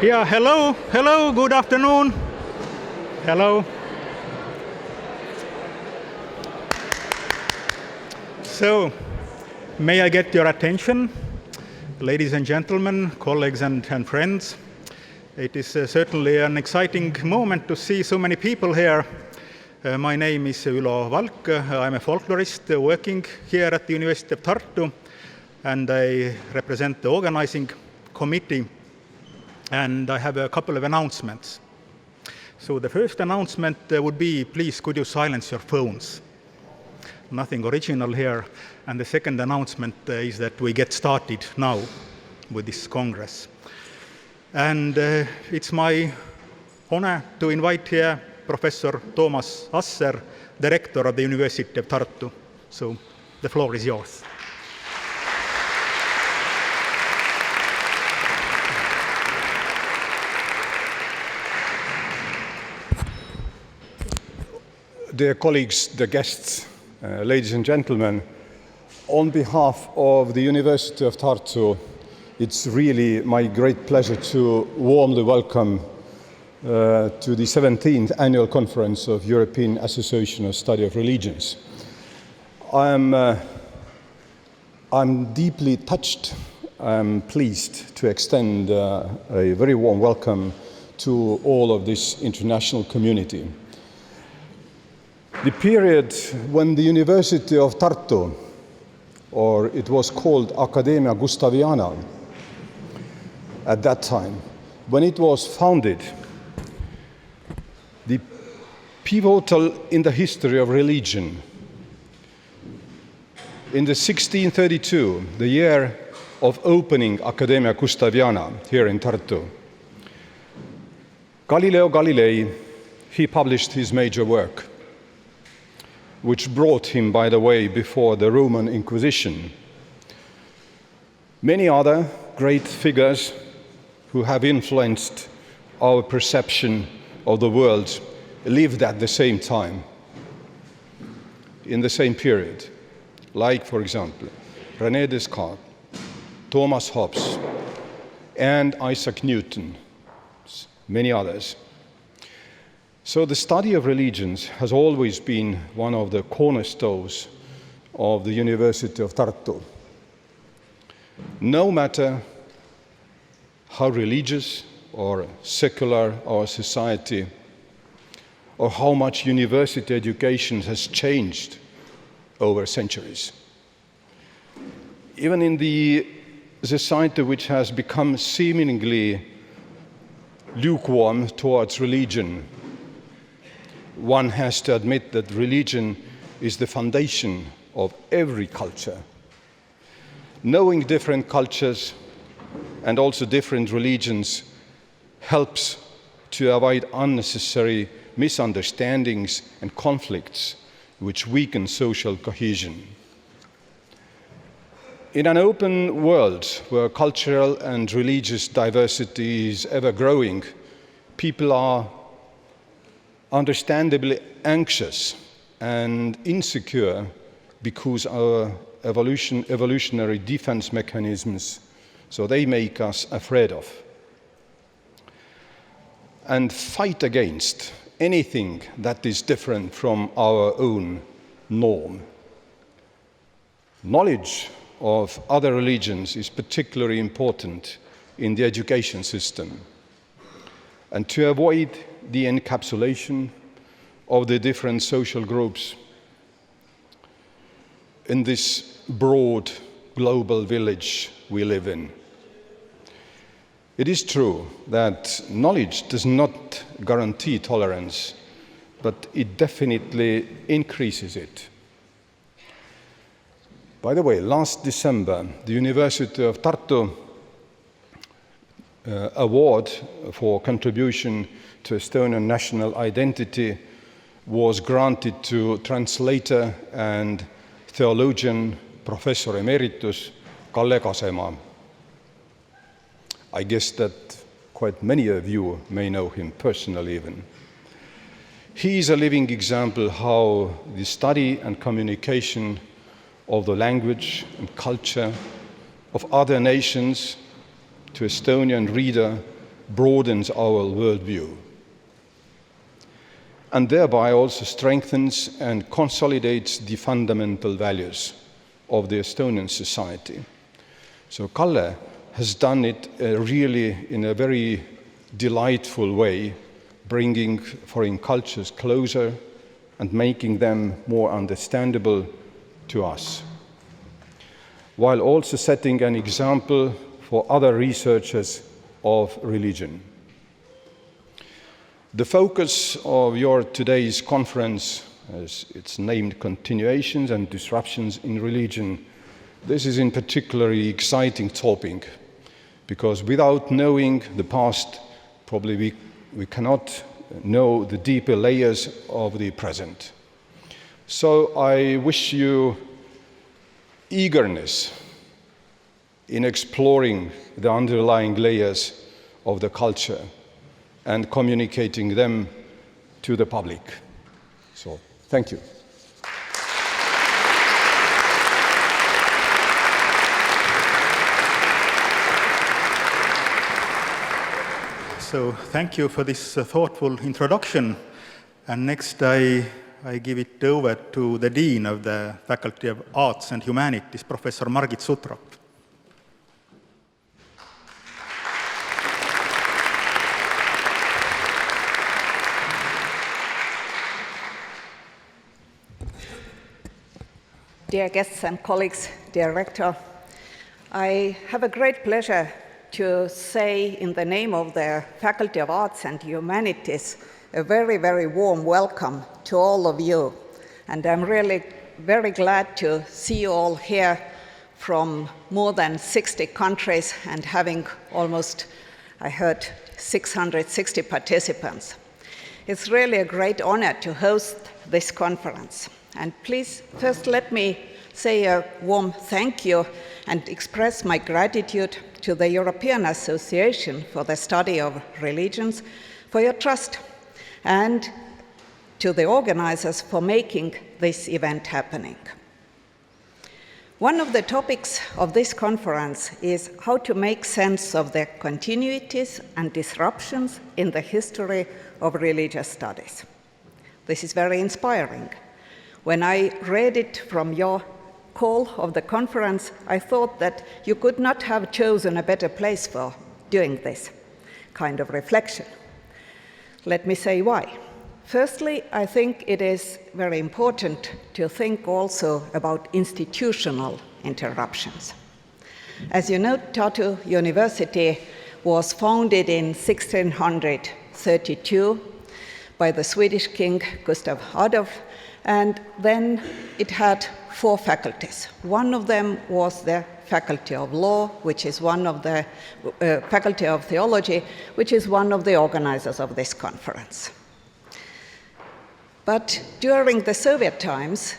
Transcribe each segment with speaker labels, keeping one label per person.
Speaker 1: Yeah, hello, good afternoon. Hello. So, may I get your attention, ladies and gentlemen, colleagues and friends. It is certainly an exciting moment to see so many people here. My name is Ülo Valk. I'm a folklorist working here at the University of Tartu, and I represent the organizing committee. And I have a couple of announcements. So the first announcement would be, please, could you silence your phones? Nothing original here. And the second announcement is that we get started now with this Congress. And it's my honor to invite here Professor Toomas, the Rector of the University of Tartu. So the floor is yours.
Speaker 2: Dear colleagues, the guests, ladies and gentlemen, on behalf of the University of Tartu, it's really my great pleasure to warmly welcome to the 17th Annual Conference of European Association of Study of Religions. I'm deeply touched. I'm pleased to extend a very warm welcome to all of this international community. The period when the University of Tartu, or it was called Academia Gustaviana at that time, when it was founded, the pivotal in the history of religion. In the 1632, the year of opening Academia Gustaviana here in Tartu, Galileo Galilei, he published his major work, which brought him, by the way, before the Roman Inquisition. Many other great figures who have influenced our perception of the world lived at the same time, in the same period, like, for example, René Descartes, Thomas Hobbes, and Isaac Newton, many others. So the study of religions has always been one of the cornerstones of the University of Tartu. No matter how religious or secular our society, or how much university education has changed over centuries. Even in the society which has become seemingly lukewarm towards religion, one has to admit that religion is the foundation of every culture. Knowing different cultures and also different religions helps to avoid unnecessary misunderstandings and conflicts which weaken social cohesion. In an open world where cultural and religious diversity is ever growing, people are understandably anxious and insecure because our evolutionary defense mechanisms, so they make us afraid of and fight against anything that is different from our own norm. Knowledge of other religions is particularly important in the education system, and to avoid the encapsulation of the different social groups in this broad global village we live in. It is true that knowledge does not guarantee tolerance, but it definitely increases it. By the way, last December, the University of Tartu award for contribution to Estonian national identity was granted to translator and theologian Professor Emeritus Kalle Kasemaa. I guess that quite many of you may know him personally even. He is a living example how the study and communication of the language and culture of other nations to Estonian reader broadens our worldview, and thereby also strengthens and consolidates the fundamental values of the Estonian society. So Kalle has done it really in a very delightful way, bringing foreign cultures closer and making them more understandable to us, while also setting an example for other researchers of religion. The focus of your today's conference, as it's named, Continuations and Disruptions in Religion, this is in particularly exciting topic, because without knowing the past, probably we cannot know the deeper layers of the present. So I wish you eagerness in exploring the underlying layers of the culture and communicating them to the public. So, thank you.
Speaker 1: So thank you for this thoughtful introduction. And next I give it over to the Dean of the Faculty of Arts and Humanities, Professor Margit Sutrop.
Speaker 3: Dear guests and colleagues, dear Rector, I have a great pleasure to say in the name of the Faculty of Arts and Humanities a very, very warm welcome to all of you. And I'm really very glad to see you all here from more than 60 countries and having almost, I heard, 660 participants. It's really a great honor to host this conference. And please, first let me say a warm thank you and express my gratitude to the European Association for the Study of Religions for your trust, and to the organizers for making this event happening. One of the topics of this conference is how to make sense of the continuities and disruptions in the history of religious studies. This is very inspiring. When I read it from your call of the conference, I thought that you could not have chosen a better place for doing this kind of reflection. Let me say why. Firstly, I think it is very important to think also about institutional interruptions. As you know, Tartu University was founded in 1632 by the Swedish king Gustav Adolf, and then it had 4 faculties. One of them was the Faculty of Law, which is one of the Faculty of Theology, which is one of the organizers of this conference. But during the Soviet times,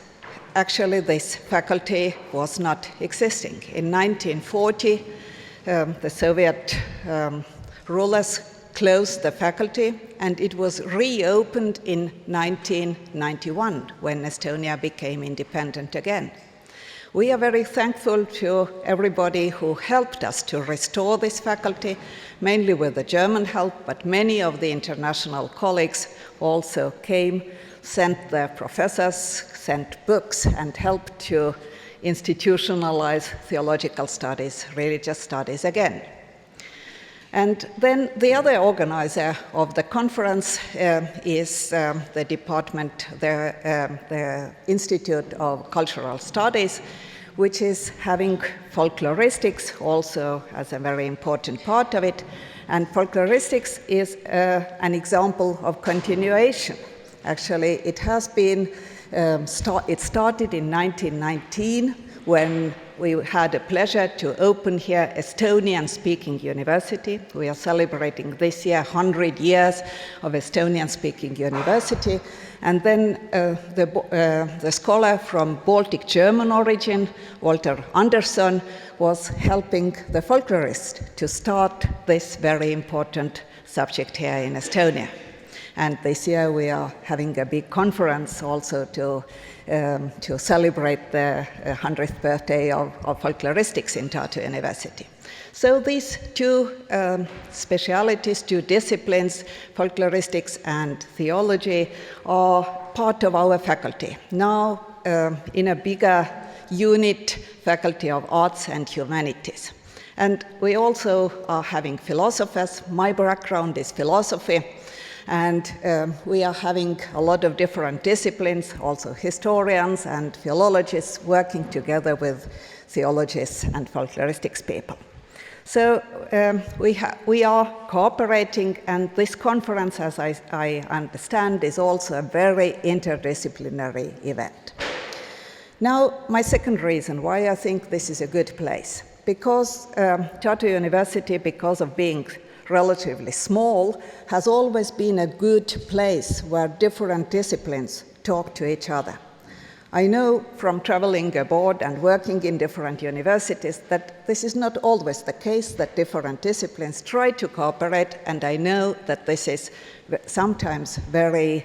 Speaker 3: actually this faculty was not existing. In 1940, the Soviet rulers closed the faculty, and it was reopened in 1991 when Estonia became independent again. We are very thankful to everybody who helped us to restore this faculty, mainly with the German help, but many of the international colleagues also came, sent their professors, sent books, and helped to institutionalize theological studies, religious studies again. And then the other organizer of the conference is the department, the Institute of Cultural Studies, which is having folkloristics also as a very important part of it. And folkloristics is an example of continuation. Actually, it has been, it started in 1919 when we had a pleasure to open here Estonian-speaking university. We are celebrating this year 100 years of Estonian-speaking university. And then the scholar from Baltic German origin, Walter Andersson, was helping the folklorist to start this very important subject here in Estonia. And this year we are having a big conference also to celebrate the 100th birthday of folkloristics in Tartu University. So these two specialities, two disciplines, folkloristics and theology, are part of our faculty. Now in a bigger unit, Faculty of Arts and Humanities. And we also are having philosophers. My background is philosophy, and we are having a lot of different disciplines, also historians and philologists working together with theologists and folkloristics people. So we are cooperating, and this conference, as I understand, is also a very interdisciplinary event. Now, my second reason why I think this is a good place. Because Tartu University, because of being relatively small, has always been a good place where different disciplines talk to each other. I know from traveling abroad and working in different universities that this is not always the case, that different disciplines try to cooperate, and I know that this is sometimes very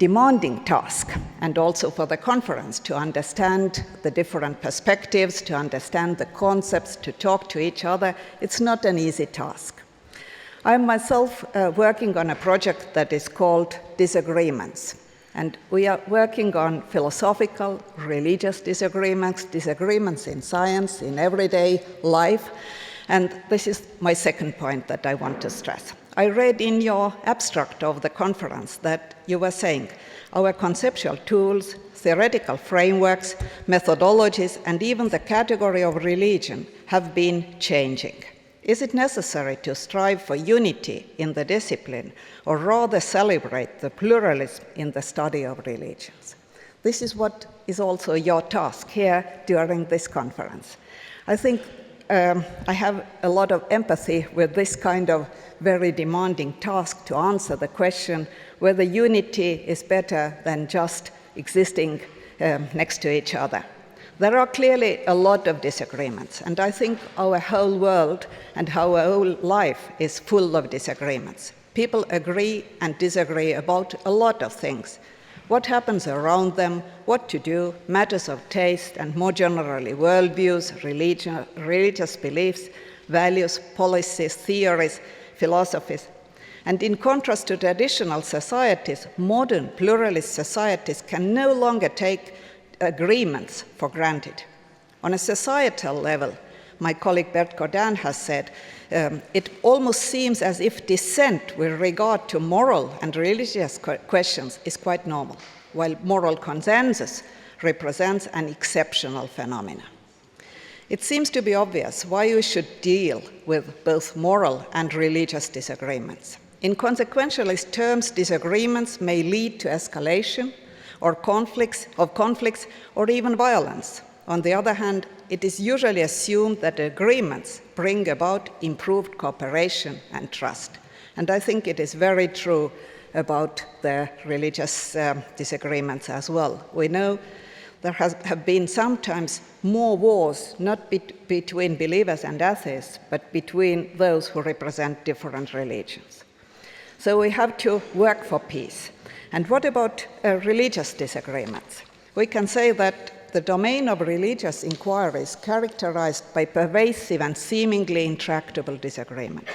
Speaker 3: demanding task, and also for the conference to understand the different perspectives, to understand the concepts, to talk to each other. It's not an easy task. I'm myself working on a project that is called Disagreements, and we are working on philosophical, religious disagreements, disagreements in science, in everyday life, and this is my second point that I want to stress. I read in your abstract of the conference that you were saying our conceptual tools, theoretical frameworks, methodologies, and even the category of religion have been changing. Is it necessary to strive for unity in the discipline, or rather celebrate the pluralism in the study of religions? This is what is also your task here during this conference. I think I have a lot of empathy with this kind of very demanding task to answer the question whether unity is better than just existing next to each other. There are clearly a lot of disagreements, and I think our whole world and our whole life is full of disagreements. People agree and disagree about a lot of things. What happens around them, what to do, matters of taste, and more generally, worldviews, religious beliefs, values, policies, theories, philosophies. And in contrast to traditional societies, modern pluralist societies can no longer take agreements for granted. On a societal level, my colleague Bert Godin has said, it almost seems as if dissent with regard to moral and religious questions is quite normal, while moral consensus represents an exceptional phenomenon. It seems to be obvious why we should deal with both moral and religious disagreements. In consequentialist terms, disagreements may lead to escalation or conflicts, or even violence. On the other hand, it is usually assumed that agreements bring about improved cooperation and trust. And I think it is very true about the religious disagreements as well. We know there have been sometimes more wars, not between believers and atheists, but between those who represent different religions. So we have to work for peace. And what about religious disagreements? We can say that the domain of religious inquiry is characterized by pervasive and seemingly intractable disagreement.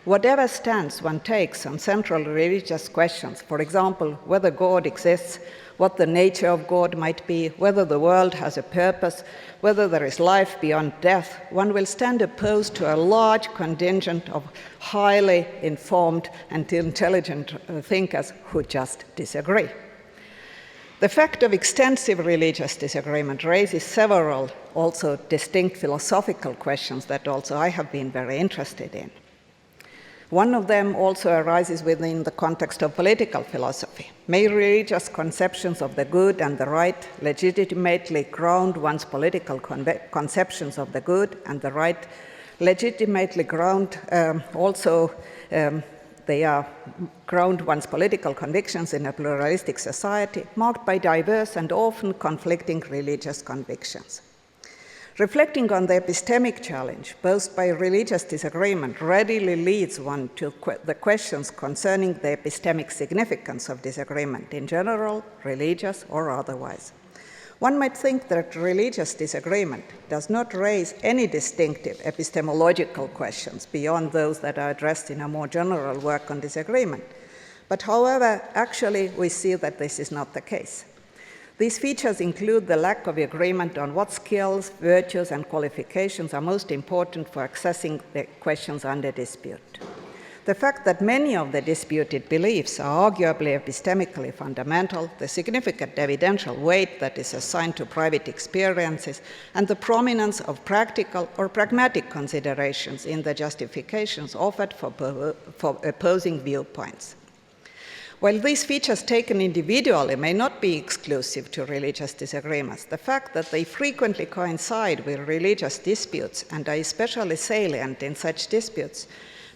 Speaker 3: Whatever stance one takes on central religious questions, for example, whether God exists, what the nature of God might be, whether the world has a purpose, whether there is life beyond death, one will stand opposed to a large contingent of highly informed and intelligent thinkers who just disagree. The fact of extensive religious disagreement raises several also distinct philosophical questions that also I have been very interested in. One of them also arises within the context of political philosophy. May religious conceptions of the good and the right legitimately ground one's political conceptions of the good and the right, legitimately ground they are ground one's political convictions in a pluralistic society marked by diverse and often conflicting religious convictions. Reflecting on the epistemic challenge posed by religious disagreement readily leads one to the questions concerning the epistemic significance of disagreement in general, religious or otherwise. One might think that religious disagreement does not raise any distinctive epistemological questions beyond those that are addressed in a more general work on disagreement. But however, actually we see that this is not the case. These features include the lack of agreement on what skills, virtues, and qualifications are most important for accessing the questions under dispute. The fact that many of the disputed beliefs are arguably epistemically fundamental, the significant evidential weight that is assigned to private experiences, and the prominence of practical or pragmatic considerations in the justifications offered for opposing viewpoints. While these features taken individually may not be exclusive to religious disagreements, the fact that they frequently coincide with religious disputes and are especially salient in such disputes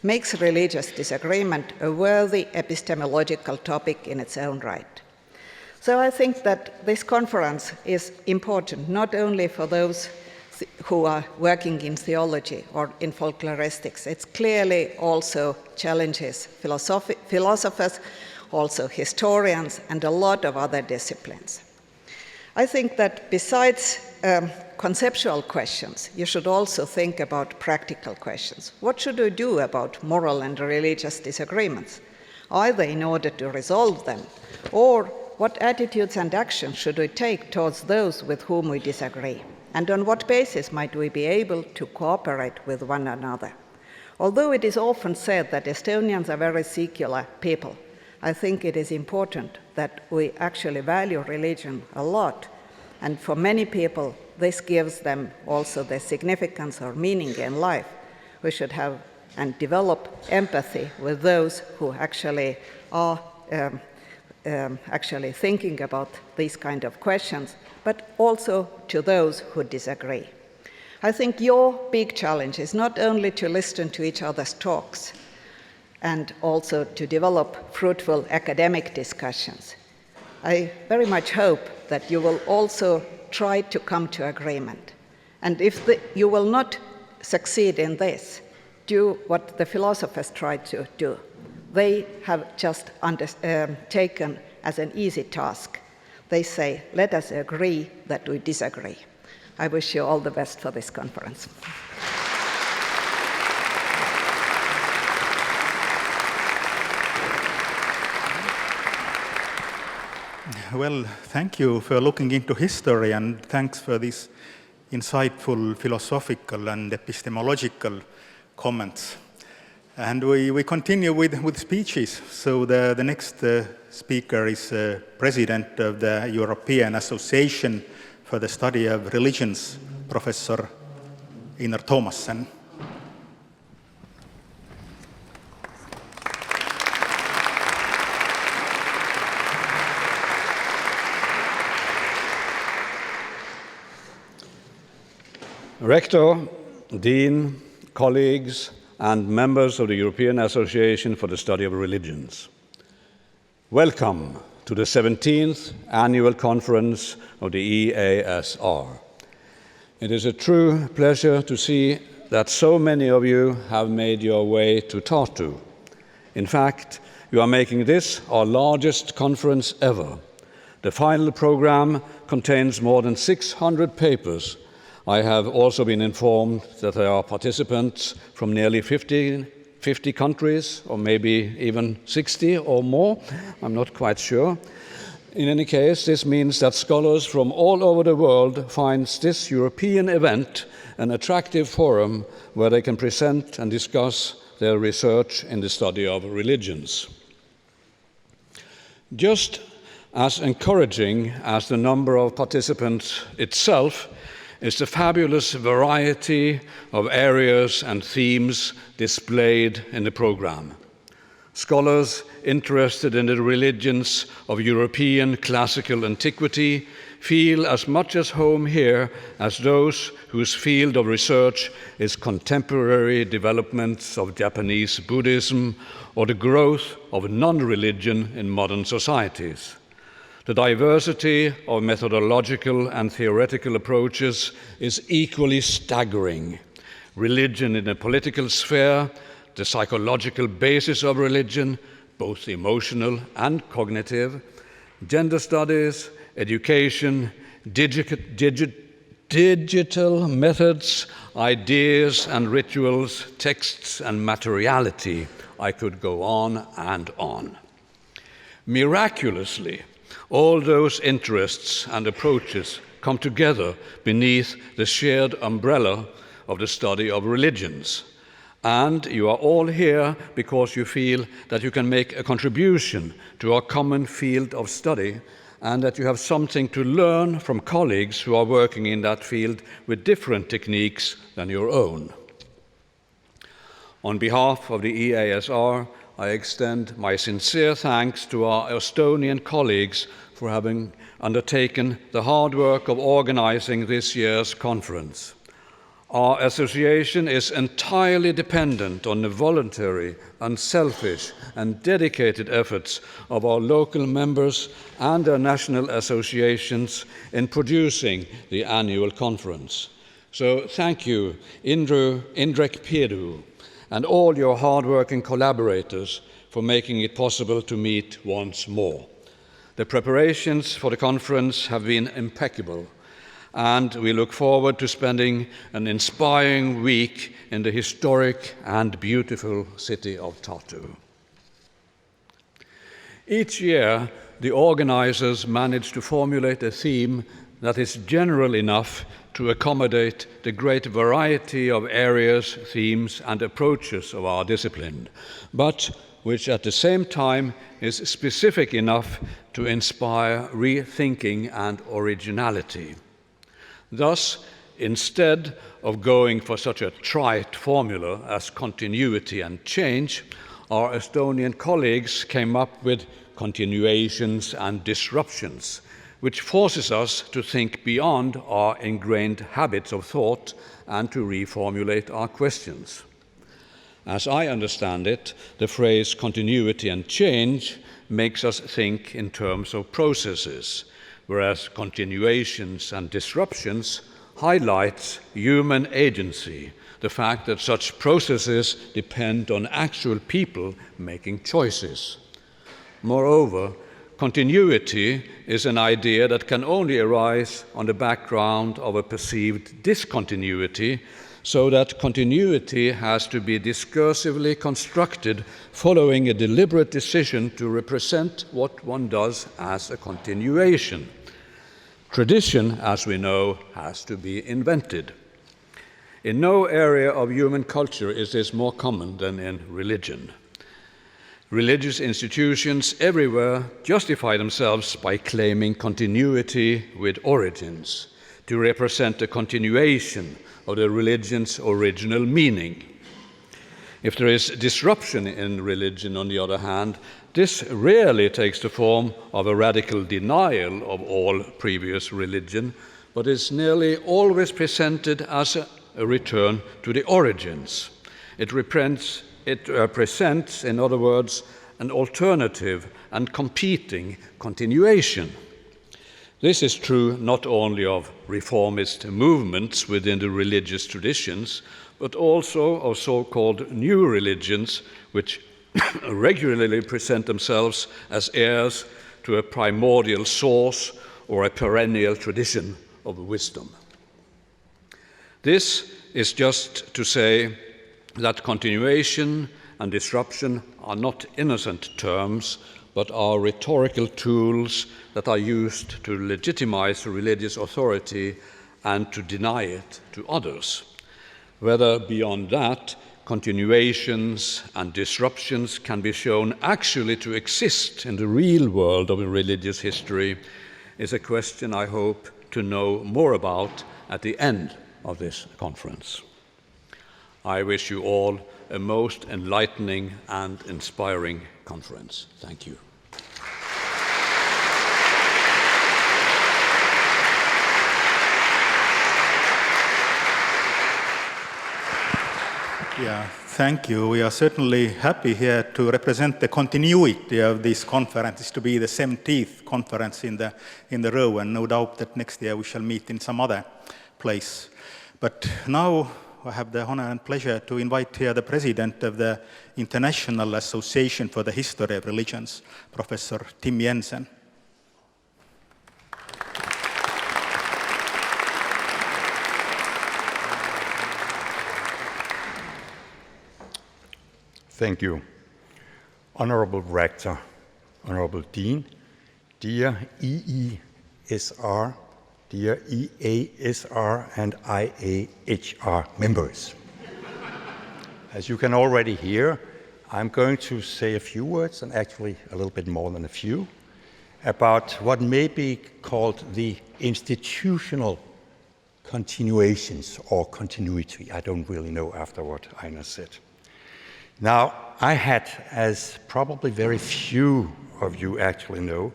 Speaker 3: makes religious disagreement a worthy epistemological topic in its own right. So I think that this conference is important not only for those who are working in theology or in folkloristics. It clearly also challenges philosophers, also historians, and a lot of other disciplines. I think that besides conceptual questions, you should also think about practical questions. What should we do about moral and religious disagreements, either in order to resolve them, or what attitudes and actions should we take towards those with whom we disagree, and on what basis might we be able to cooperate with one another? Although it is often said that Estonians are very secular people, I think it is important that we actually value religion a lot, and for many people, this gives them also the significance or meaning in life. We should have and develop empathy with those who actually are actually thinking about these kind of questions, but also to those who disagree. I think your big challenge is not only to listen to each other's talks and also to develop fruitful academic discussions. I very much hope that you will also try to come to agreement. And if you will not succeed in this, do what the philosophers tried to do. They have just taken as an easy task. They say, let us agree that we disagree. I wish you all the best for this conference.
Speaker 1: Well, thank you for looking into history, and thanks for these insightful philosophical and epistemological comments. And we continue with speeches. So the next speaker is President of the European Association for the Study of Religions, Professor Einar Thomassen.
Speaker 4: Rector, Dean, colleagues, and members of the European Association for the Study of Religions. Welcome to the 17th Annual Conference of the EASR. It is a true pleasure to see that so many of you have made your way to Tartu. In fact, you are making this our largest conference ever. The final program contains more than 600 papers. I have also been informed that there are participants from nearly 50 countries, or maybe even 60 or more. I'm not quite sure. In any case, this means that scholars from all over the world find this European event an attractive forum where they can present and discuss their research in the study of religions. Just as encouraging as the number of participants itself is the fabulous variety of areas and themes displayed in the program. Scholars interested in the religions of European classical antiquity feel as much at home here as those whose field of research is contemporary developments of Japanese Buddhism or the growth of non-religion in modern societies. The diversity of methodological and theoretical approaches is equally staggering. Religion in the political sphere, the psychological basis of religion, both emotional and cognitive, gender studies, education, digital methods, ideas and rituals, texts and materiality. I could go on and on. Miraculously, all those interests and approaches come together beneath the shared umbrella of the study of religions. And you are all here because you feel that you can make a contribution to our common field of study and that you have something to learn from colleagues who are working in that field with different techniques than your own. On behalf of the EASR, I extend my sincere thanks to our Estonian colleagues for having undertaken the hard work of organizing this year's conference. Our association is entirely dependent on the voluntary, unselfish, and dedicated efforts of our local members and their national associations in producing the annual conference. So thank you, Indrek Pedu, and all your hard-working collaborators for making it possible to meet once more. The preparations for the conference have been impeccable, and we look forward to spending an inspiring week in the historic and beautiful city of Tartu. Each year, the organizers manage to formulate a theme that is general enough to accommodate the great variety of areas, themes, and approaches of our discipline, but which at the same time is specific enough to inspire rethinking and originality. Thus, instead of going for such a trite formula as continuity and change, our Estonian colleagues came up with continuations and disruptions, which forces us to think beyond our ingrained habits of thought and to reformulate our questions. As I understand it, the phrase continuity and change makes us think in terms of processes, whereas continuations and disruptions highlights human agency, the fact that such processes depend on actual people making choices. Moreover, continuity is an idea that can only arise on the background of a perceived discontinuity, so that continuity has to be discursively constructed following a deliberate decision to represent what one does as a continuation. Tradition, as we know, has to be invented. In no area of human culture is this more common than in religion. Religious institutions everywhere justify themselves by claiming continuity with origins, to represent a continuation of the religion's original meaning. If there is disruption in religion, on the other hand, this rarely takes the form of a radical denial of all previous religion, but is nearly always presented as a return to the origins. It represents, in other words, an alternative and competing continuation. This is true not only of reformist movements within the religious traditions, but also of so-called new religions, which regularly present themselves as heirs to a primordial source or a perennial tradition of wisdom. This is just to say that continuation and disruption are not innocent terms, but are rhetorical tools that are used to legitimize religious authority and to deny it to others. Whether beyond that, continuations and disruptions can be shown actually to exist in the real world of religious history is a question I hope to know more about at the end of this conference. I wish you all a most enlightening and inspiring conference. Thank you.
Speaker 1: Yeah, thank you. We are certainly happy here to represent the continuity of this conference, to be the 17th conference in the row, and no doubt that next year we shall meet in some other place. But now I have the honor and pleasure to invite here the president of the International Association for the History of Religions, Professor Tim Jensen.
Speaker 5: Thank you. Honorable Rector, Honorable Dean, dear EESR, dear EASR and IAHR members. As you can already hear, I'm going to say a few words, and actually a little bit more than a few, about what may be called the institutional continuations or continuity. I don't really know after what Einar said. Now, I had, as probably very few of you actually know,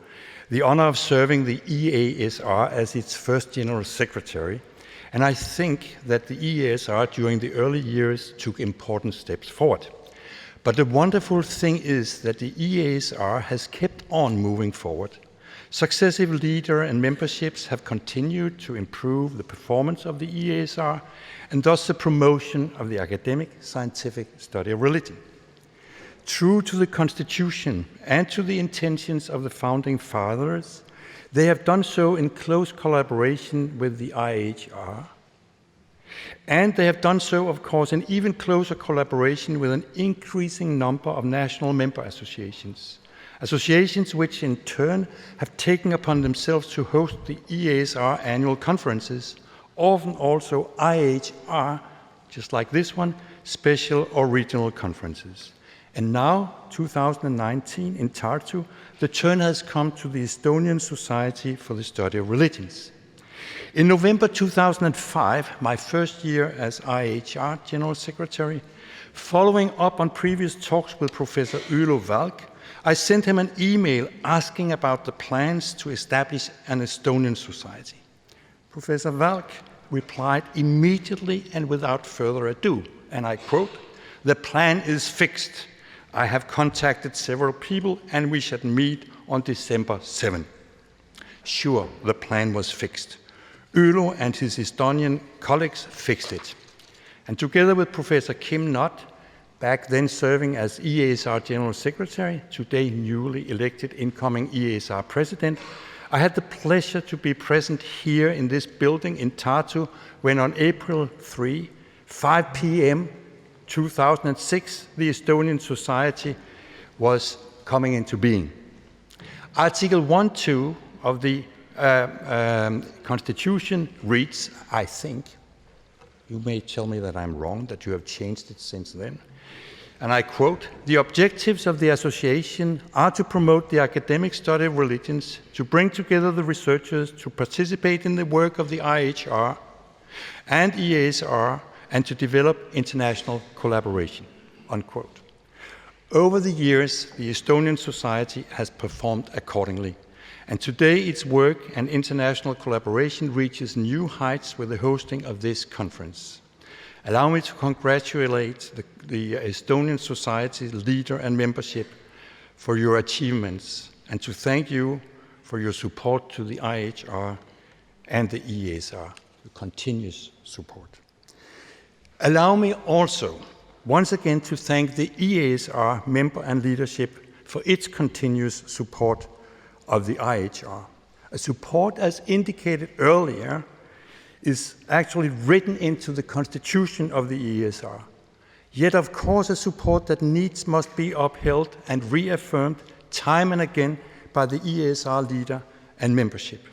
Speaker 5: the honor of serving the EASR as its first General Secretary, and I think that the EASR during the early years took important steps forward. But the wonderful thing is that the EASR has kept on moving forward. Successive leader and memberships have continued to improve the performance of the EASR and thus the promotion of the academic scientific study of religion. True to the Constitution and to the intentions of the Founding Fathers, they have done so in close collaboration with the IHR, and they have done so, of course, in even closer collaboration with an increasing number of national member associations, associations which in turn have taken upon themselves to host the EASR annual conferences, often also IHR, just like this one, special or regional conferences. And now, 2019, in Tartu, the turn has come to the Estonian Society for the Study of Religions. In November 2005, my first year as IHR General Secretary, following up on previous talks with Professor Ylö Valk, I sent him an email asking about the plans to establish an Estonian society. Professor Valk replied immediately and without further ado, and I quote, "The plan is fixed. I have contacted several people and we should meet on December 7. Sure, the plan was fixed. Ylö and his Estonian colleagues fixed it. And together with Professor Kim Knott, back then serving as EASR General Secretary, today newly elected incoming EASR President, I had the pleasure to be present here in this building in Tartu when on April 3, 5 p.m., 2006, the Estonian Society was coming into being. Article 1.2 of the Constitution reads, I think, you may tell me that I'm wrong, that you have changed it since then, and I quote, "The objectives of the association are to promote the academic study of religions, to bring together the researchers, to participate in the work of the IHR and EASR, and to develop international collaboration," unquote. Over the years, the Estonian Society has performed accordingly, and today its work and international collaboration reaches new heights with the hosting of this conference. Allow me to congratulate the Estonian Society's leader and membership for your achievements, and to thank you for your support to the IHR and the EASR, your continuous support. Allow me also, once again, to thank the EASR member and leadership for its continuous support of the IHR. A support, as indicated earlier, is actually written into the constitution of the EASR. Yet, of course, a support that needs must be upheld and reaffirmed time and again by the EASR leader and membership.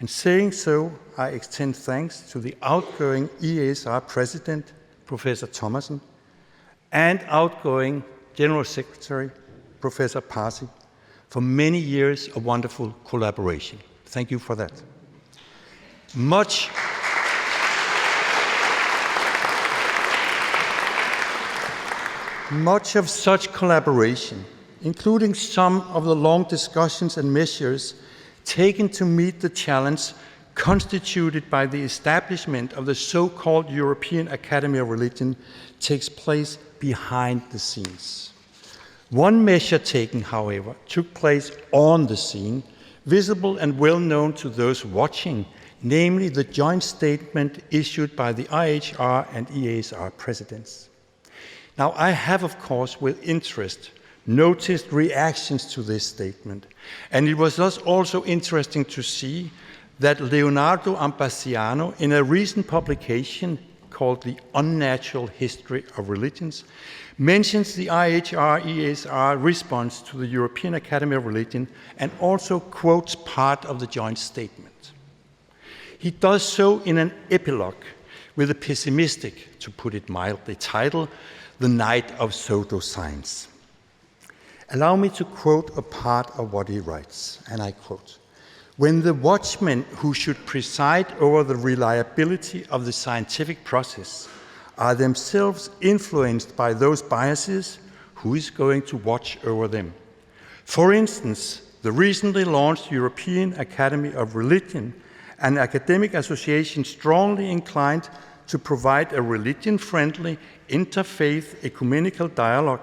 Speaker 5: And saying so, I extend thanks to the outgoing EASR President, Professor Thomassen, and outgoing General Secretary, Professor Pasi, for many years of wonderful collaboration. Thank you for that. Much of such collaboration, including some of the long discussions and measures taken to meet the challenge constituted by the establishment of the so-called European Academy of Religion, takes place behind the scenes. One measure taken, however, took place on the scene, visible and well known to those watching, namely the joint statement issued by the IHR and EASR presidents. Now, I have, of course, with interest, noticed reactions to this statement, and it was thus also interesting to see that Leonardo Ambasciano, in a recent publication, called The Unnatural History of Religions, mentions the EASR response to the European Academy of Religion and also quotes part of the joint statement. He does so in an epilogue with a pessimistic, to put it mildly, title, The Night of Pseudoscience. Allow me to quote a part of what he writes, and I quote, "When the watchmen who should preside over the reliability of the scientific process are themselves influenced by those biases, who is going to watch over them? For instance, the recently launched European Academy of Religion, an academic association strongly inclined to provide a religion-friendly, interfaith ecumenical dialogue,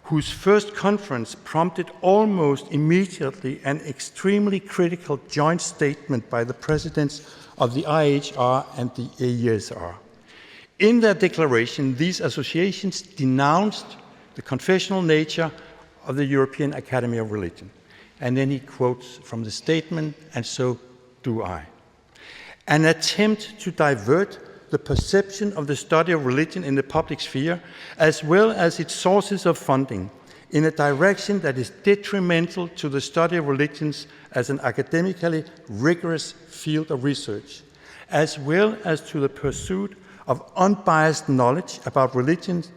Speaker 5: whose first conference prompted almost immediately an extremely critical joint statement by the presidents of the IHR and the EASR. In their declaration, these associations denounced the confessional nature of the European Academy of Religion." And then he quotes from the statement, "and so do I." An attempt to divert the perception of the study of religion in the public sphere, as well as its sources of funding, in a direction that is detrimental to the study of religions as an academically rigorous field of research, as well as to the pursuit of unbiased knowledge about religions,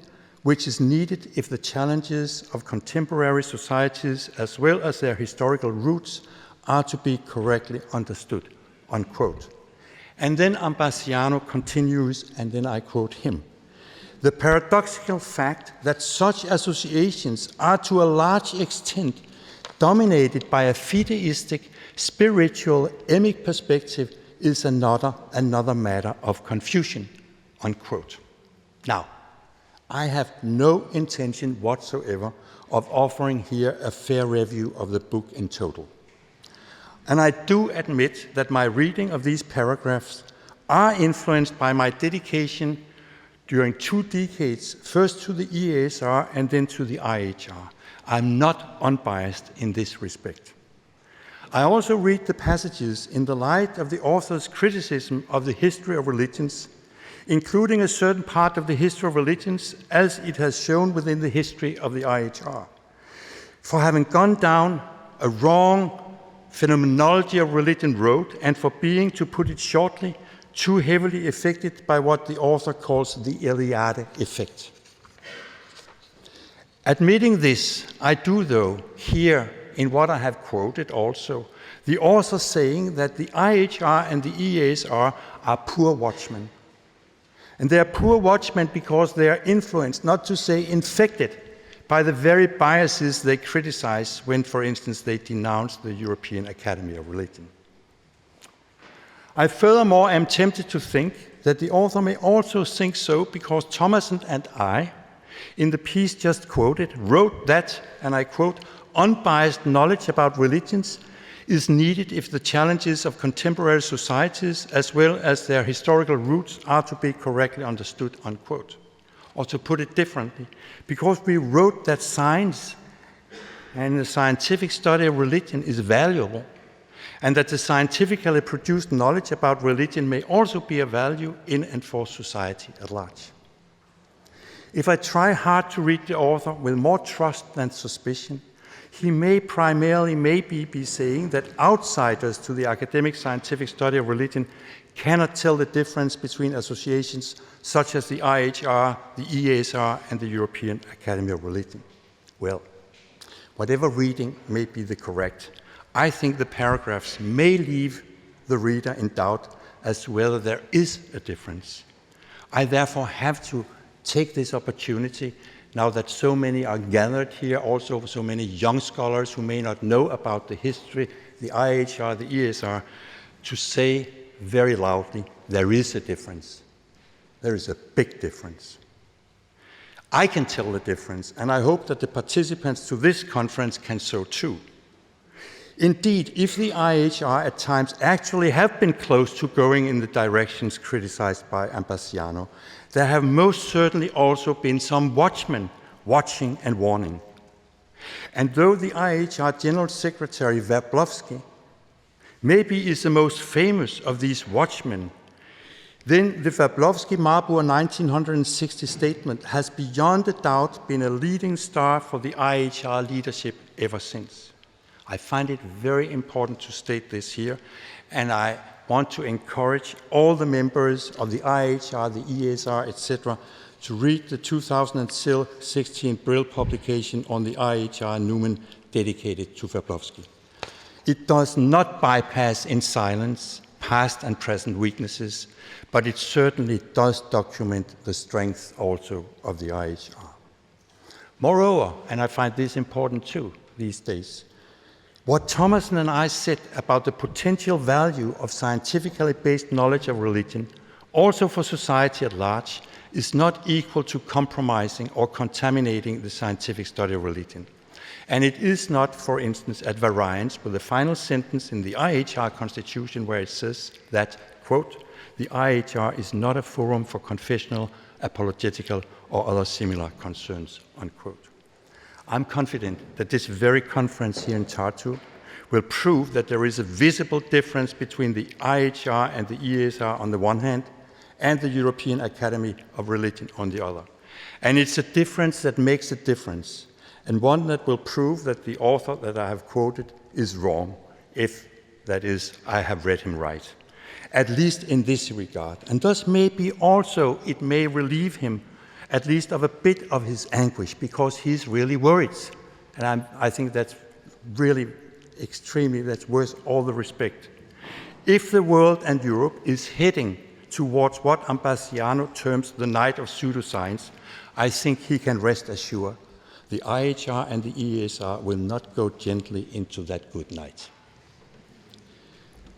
Speaker 5: which is needed if the challenges of contemporary societies, as well as their historical roots, are to be correctly understood," unquote. And then Ambasciano continues, and then I quote him, "The paradoxical fact that such associations are to a large extent dominated by a fideistic, spiritual, emic perspective is another matter of confusion," unquote. Now, I have no intention whatsoever of offering here a fair review of the book in total. And I do admit that my reading of these paragraphs are influenced by my dedication during 2 decades, first to the EASR and then to the IHR. I'm not unbiased in this respect. I also read the passages in the light of the author's criticism of the history of religions, including a certain part of the history of religions as it has shown within the history of the IHR, for having gone down a wrong phenomenology of religion road, and for being, to put it shortly, too heavily affected by what the author calls the Eliade effect. Admitting this, I do, though, hear in what I have quoted also, the author saying that the IHR and the EASR are poor watchmen. And they are poor watchmen because they are influenced, not to say infected, by the very biases they criticize when, for instance, they denounce the European Academy of Religion. I furthermore am tempted to think that the author may also think so because Thomassen and I, in the piece just quoted, wrote that, and I quote, "unbiased knowledge about religions is needed if the challenges of contemporary societies, as well as their historical roots, are to be correctly understood," unquote. Or to put it differently, because we wrote that science and the scientific study of religion is valuable, and that the scientifically produced knowledge about religion may also be of value in and for society at large. If I try hard to read the author with more trust than suspicion, he may primarily maybe be saying that outsiders to the academic scientific study of religion cannot tell the difference between associations such as the IHR, the EASR, and the European Academy of Religion. Well, whatever reading may be the correct, I think the paragraphs may leave the reader in doubt as to whether there is a difference. I therefore have to take this opportunity, now that so many are gathered here, also so many young scholars who may not know about the history, the IHR, the EASR, to say very loudly, there is a difference. There is a big difference. I can tell the difference, and I hope that the participants to this conference can so too. Indeed, if the IHR at times actually have been close to going in the directions criticized by Ambasciano, there have most certainly also been some watchmen watching and warning. And though the IHR General Secretary Verblovsky maybe is the most famous of these watchmen, Then the Vablovsky-Marburg 1960 statement has beyond a doubt been a leading star for the IHR leadership ever since. I find it very important to state this here, and I want to encourage all the members of the IHR, the EASR, etc., to read the 2016 Brill publication on the IHR Newman dedicated to Vablovsky. It does not bypass in silence past and present weaknesses, but it certainly does document the strength also of the IHR. Moreover, and I find this important too these days, what Thomassen and I said about the potential value of scientifically based knowledge of religion, also for society at large, is not equal to compromising or contaminating the scientific study of religion. And it is not, for instance, at variance with the final sentence in the IHR Constitution where it says that, quote, the IHR is not a forum for confessional, apologetical, or other similar concerns, unquote. I'm confident that this very conference here in Tartu will prove that there is a visible difference between the IHR and the EASR on the one hand, and the European Academy of Religion on the other. And it's a difference that makes a difference, and one that will prove that the author that I have quoted is wrong, if, that is, I have read him right, at least in this regard. And thus maybe also it may relieve him at least of a bit of his anguish, because he's really worried. And I think that's really extremely, that's worth all the respect. If the world and Europe is heading towards what Ambasciano terms the night of pseudoscience, I think he can rest assured the IHR and the EASR will not go gently into that good night.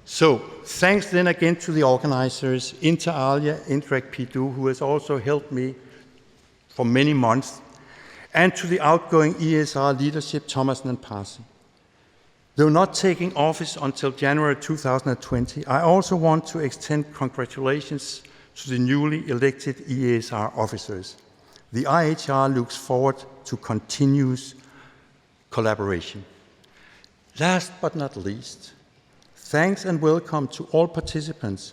Speaker 5: So, thanks then again to the organizers, Inter alia, Indrek Pidou, who has also helped me for many months, and to the outgoing EASR leadership, Thomassen and Pasi. Though not taking office until January 2020, I also want to extend congratulations to the newly elected EASR officers. The IHR looks forward to continuous collaboration. Last but not least, thanks and welcome to all participants,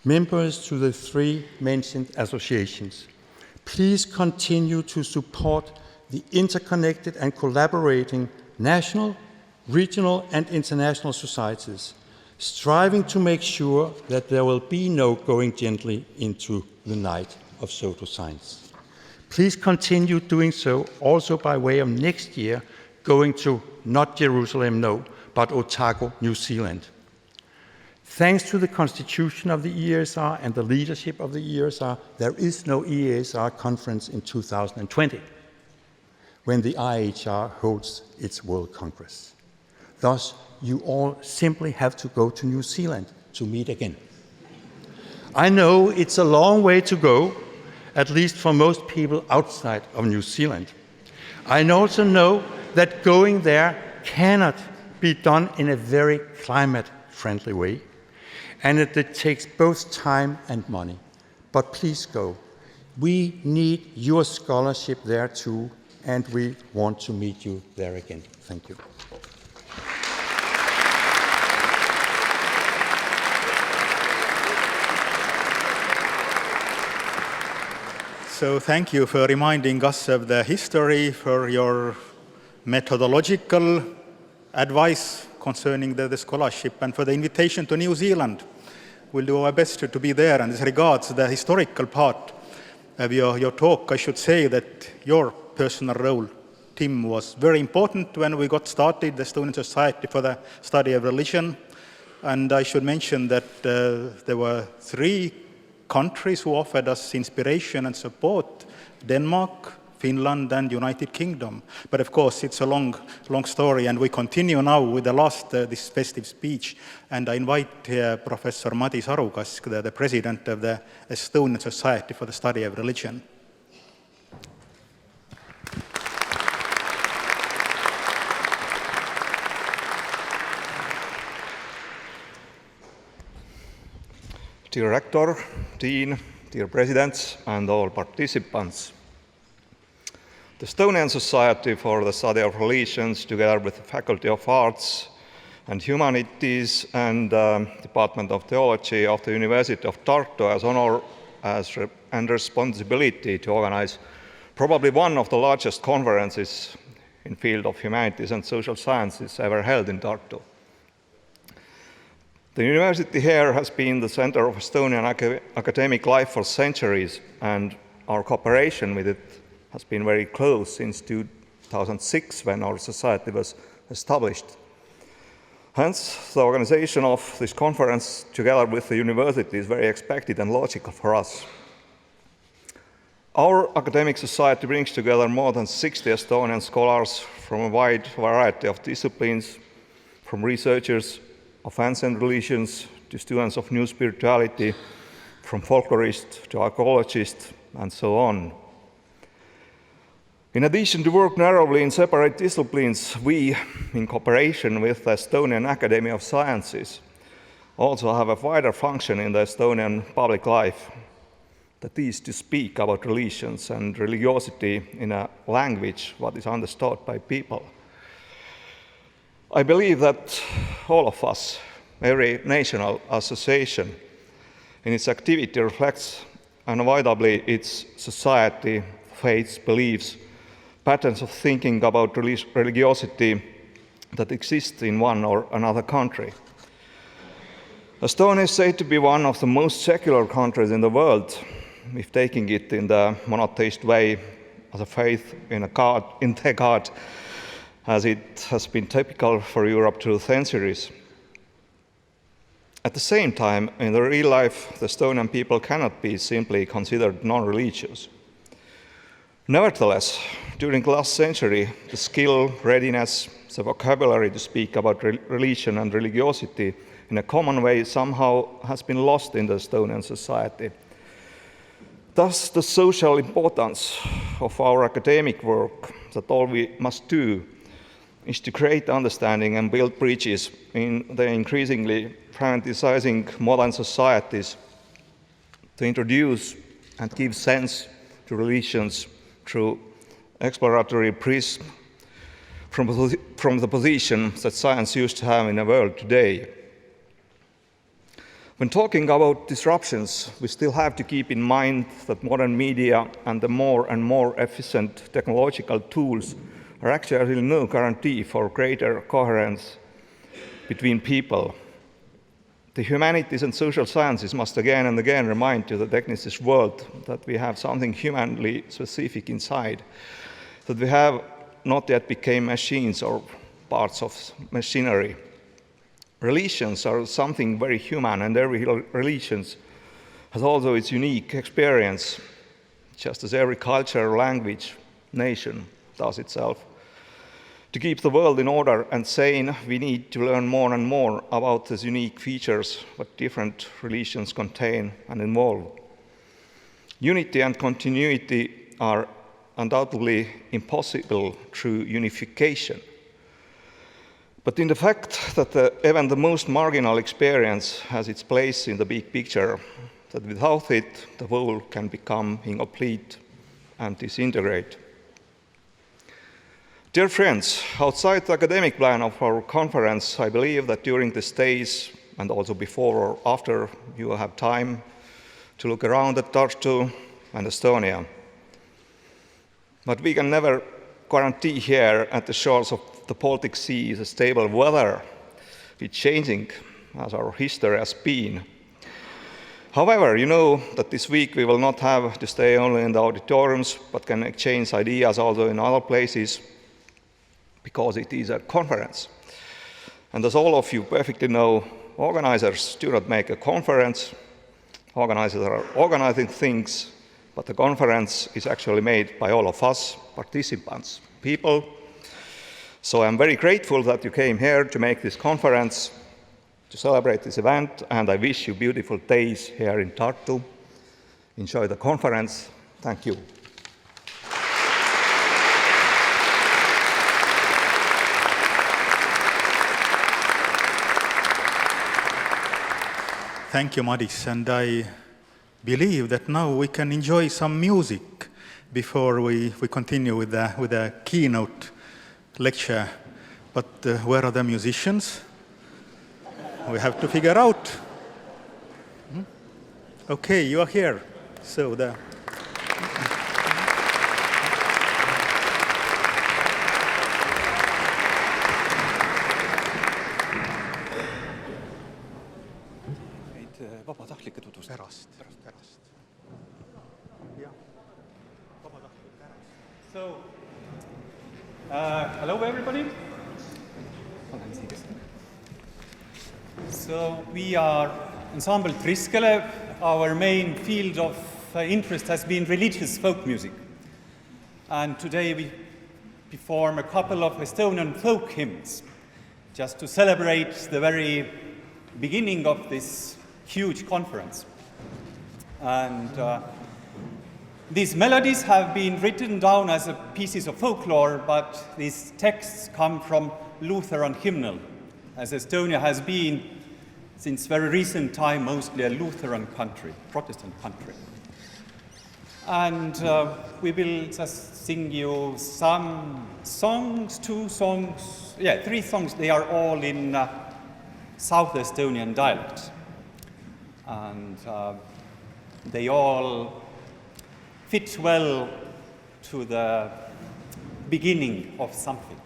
Speaker 5: members to the three mentioned associations. Please continue to support the interconnected and collaborating national, regional and international societies, striving to make sure that there will be no going gently into the night of pseudoscience. Please continue doing so also by way of next year going to not Jerusalem, no, but Otago, New Zealand. Thanks to the constitution of the EASR and the leadership of the EASR, there is no EASR conference in 2020 when the IHR holds its World Congress. Thus, you all simply have to go to New Zealand to meet again. I know it's a long way to go, at least for most people outside of New Zealand. I also know that going there cannot be done in a very climate-friendly way, and that it takes both time and money. But please go. We need your scholarship there too, and we want to meet you there again. Thank you.
Speaker 1: So thank you for reminding us of the history, for your methodological advice concerning the scholarship, and for the invitation to New Zealand. We'll do our best to be there. And as regards the historical part of your talk, I should say that your personal role, Tim, was very important when we got started, the Estonian Society for the Study of Religion. And I should mention that there were 3 countries who offered us inspiration and support: Denmark, Finland, and United Kingdom. But of course, it's a long story, and we continue now with the last, this festive speech. And I invite Professor Madis Arukask, the president of the Estonian Society for the Study of Religion.
Speaker 6: Dear Rector, Dean, dear Presidents, and all participants, the Estonian Society for the Study of Religions, together with the Faculty of Arts and Humanities and Department of Theology of the University of Tartu has honor and responsibility to organize probably one of the largest conferences in field of humanities and social sciences ever held in Tartu. The university here has been the center of Estonian academic life for centuries, and our cooperation with it has been very close since 2006, when our society was established. Hence, the organization of this conference together with the university is very expected and logical for us. Our academic society brings together more than 60 Estonian scholars from a wide variety of disciplines, from researchers of ancient religions to students of new spirituality, from folklorists to archaeologists, and so on. In addition to work narrowly in separate disciplines, we, in cooperation with the Estonian Academy of Sciences, also have a wider function in the Estonian public life, that is to speak about religions and religiosity in a language what is understood by people. I believe that all of us, every national association, in its activity reflects unavoidably its society, faiths, beliefs, patterns of thinking about religiosity that exist in one or another country. Estonia is said to be one of the most secular countries in the world, if taking it in the monotheist way, as a faith in God, as it has been typical for Europe through centuries. At the same time, in the real life, the Estonian people cannot be simply considered non-religious. Nevertheless, during the last century, the skill, readiness, the vocabulary to speak about religion and religiosity in a common way somehow has been lost in the Estonian society. Thus, the social importance of our academic work, that all we must do is to create understanding and build bridges in the increasingly fragmentizing modern societies, to introduce and give sense to religions through exploratory prism from the position that science used to have in the world today. When talking about disruptions, we still have to keep in mind that modern media and the more and more efficient technological tools are actually no guarantee for greater coherence between people. The humanities and social sciences must again and again remind to the technicist world that we have something humanly specific inside, that we have not yet become machines or parts of machinery. Religions are something very human, and every religion has also its unique experience, just as every culture, language, nation does itself. To keep the world in order and sane, we need to learn more and more about the unique features that different religions contain and involve. Unity and continuity are undoubtedly impossible through unification. But in the fact that even the most marginal experience has its place in the big picture, that without it, the whole can become incomplete and disintegrate. Dear friends, outside the academic plan of our conference, I believe that during these days, and also before or after, you will have time to look around at Tartu and Estonia. But we can never guarantee here at the shores of the Baltic Sea the stable weather, it's changing as our history has been. However, you know that this week we will not have to stay only in the auditoriums, but can exchange ideas also in other places, because it is a conference. And as all of you perfectly know, organizers do not make a conference. Organizers are organizing things, but the conference is actually made by all of us, participants, people. So I'm very grateful that you came here to make this conference, to celebrate this event, and I wish you beautiful days here in Tartu. Enjoy the conference. Thank you.
Speaker 1: Thank you, Madis, and I believe that now we can enjoy some music before we continue with the keynote lecture. But where are the musicians? we have to figure out. Okay, you are here. So the
Speaker 7: vabatahtlikke tutvustada. Pärast.
Speaker 8: So, hello everybody. So we are ensemble Triskele. Our main field of interest has been religious folk music. And today we perform a couple of Estonian folk hymns just to celebrate the very beginning of this huge conference. And these melodies have been written down as pieces of folklore, but these texts come from Lutheran hymnal, as Estonia has been, since very recent time, mostly a Lutheran country, Protestant country. And we will just sing you some songs, three songs. They are all in South Estonian dialect. And they all fit well to the beginning of something.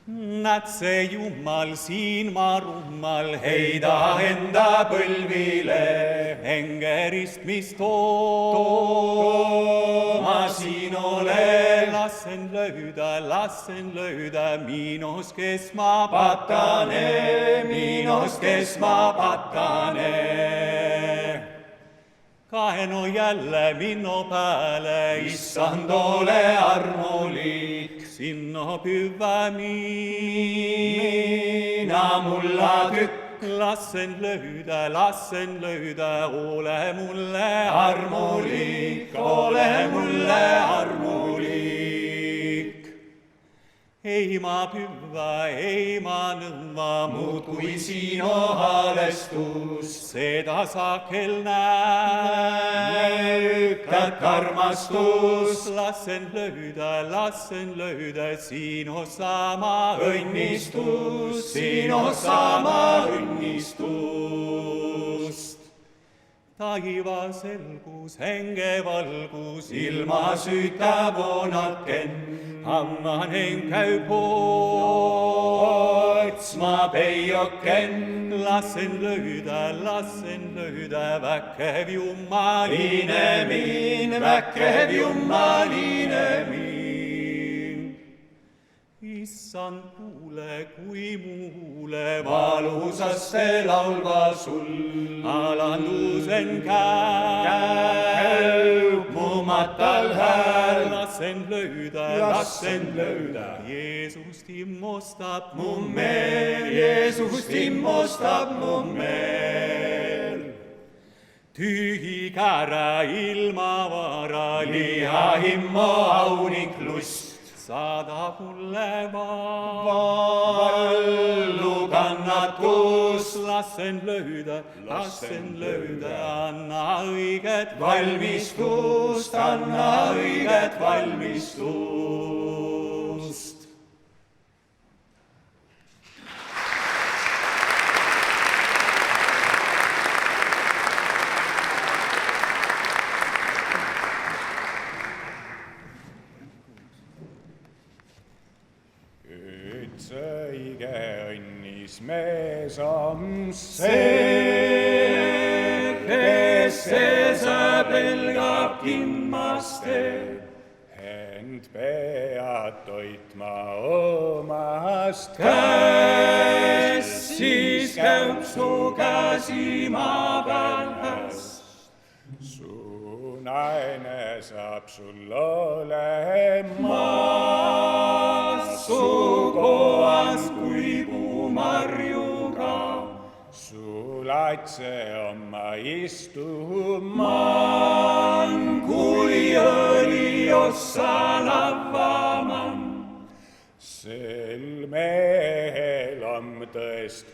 Speaker 8: Näed see Jumal siin marummal, heida enda põlvile, hengerist mis Toomasin ole. Lassen löydä, miinus kes ma patane. Kaeno jälle minu pääle, issand ole armulik, sinna püvä mina mulla tükk. Lassen löydä, ole mulle armulik. Ei ma püvä, ei ma nõlva, muud kui sinu halestus. Seda sakel näütad armastus. Lassen löydä, sinu sama õnnistust. Taiva selgus, henge valgus, ilma süüta voonaken. Hammanen käy pootsma peijoken. Lassen löydä, väkev jummaline min. Issand kuule, kui muule valusaste laulva sul. Alandusen käib mu matal hääl. Lassen löydä, Jeesust immostab mu meel. Tühi kära ilmavara, liha himmo aunik lust. Saadab mulle vallu kannatus. Lassen löydä, anna õiget valmistust.
Speaker 9: Õige õnnis mees on see, kes see pelgab kimmaste, ent pead toitma omast käest, siis käib su käsi maa pärast. Su naine saab sul olema su koas kui puumarjuga, su latse oma istumaan, kui õli ossa lavaman. Sel mehel on tõest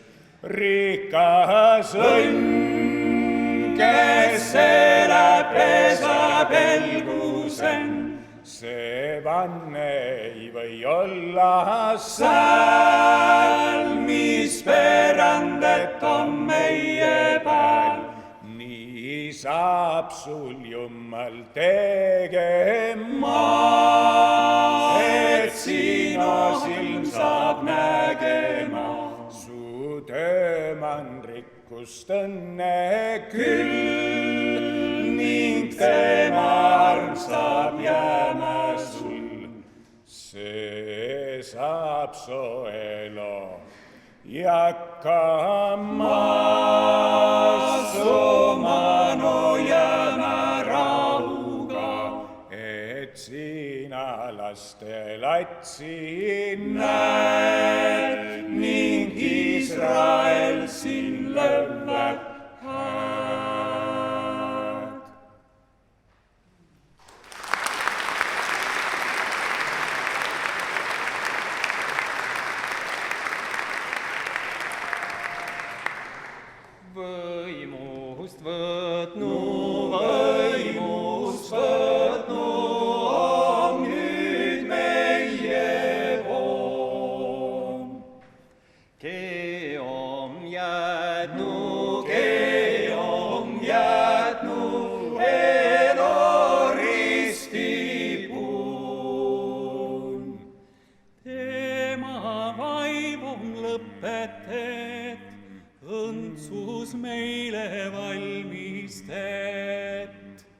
Speaker 9: rikas õnn, kes elab, pesab elgusen. See vanne ei või olla sääl, mis pärandet on meie peal. Nii saab sul Jumal tegema, et sinu silm saab nägema. Su tööman rikkust õnne küll ning tema arm saab jääma sul. See saab su elu jakkama, su manu jääma rahuga, et sina laste latsi näed ning Iisrael siin lõvab hääd. Võimust võtnu on nüüd meie poom. Keom jätnu, edo ristipuun. Tema vaibum lõpetet, õndsus meile valmistet.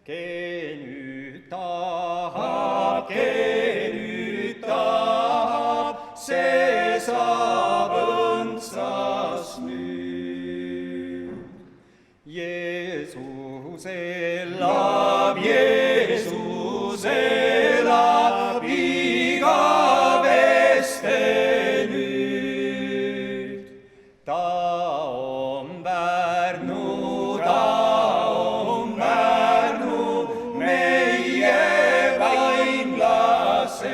Speaker 9: Ke nüüd tahab, see saab õndsas nüüd. Jeesus elab igaveste nüüd. Ta on Pärnu, meie vaimlased.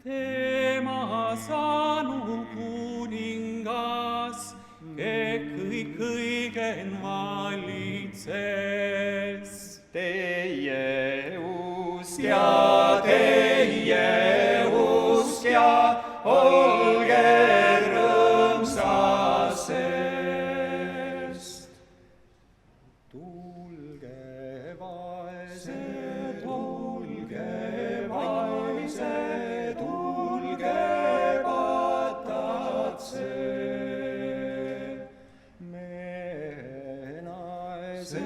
Speaker 9: Tema saanu kuningas, kõik õigen valitses. Teie usk ja olge rõõmsasest. Tulge vaesed, tulge patatsed. Mehenaise,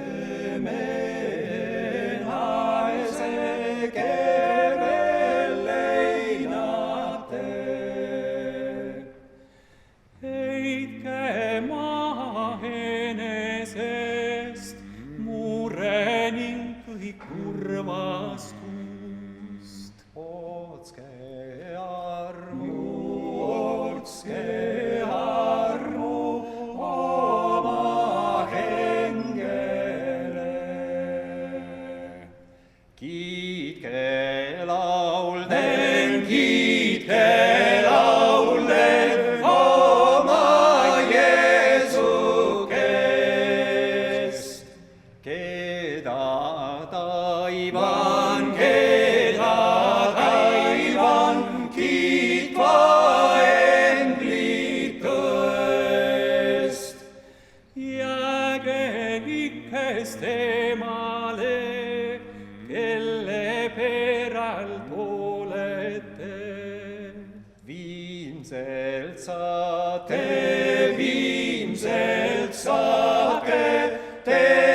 Speaker 9: kevel leinate. Heitke maha enesest mure ning kõik kurvastust. Otske armu oma hengele. Kiitke laulden oma Jeesukest, keda taivan kiitva englid tõest. Jääge ikkest emale, kelle peralt olete. Viimselt saate te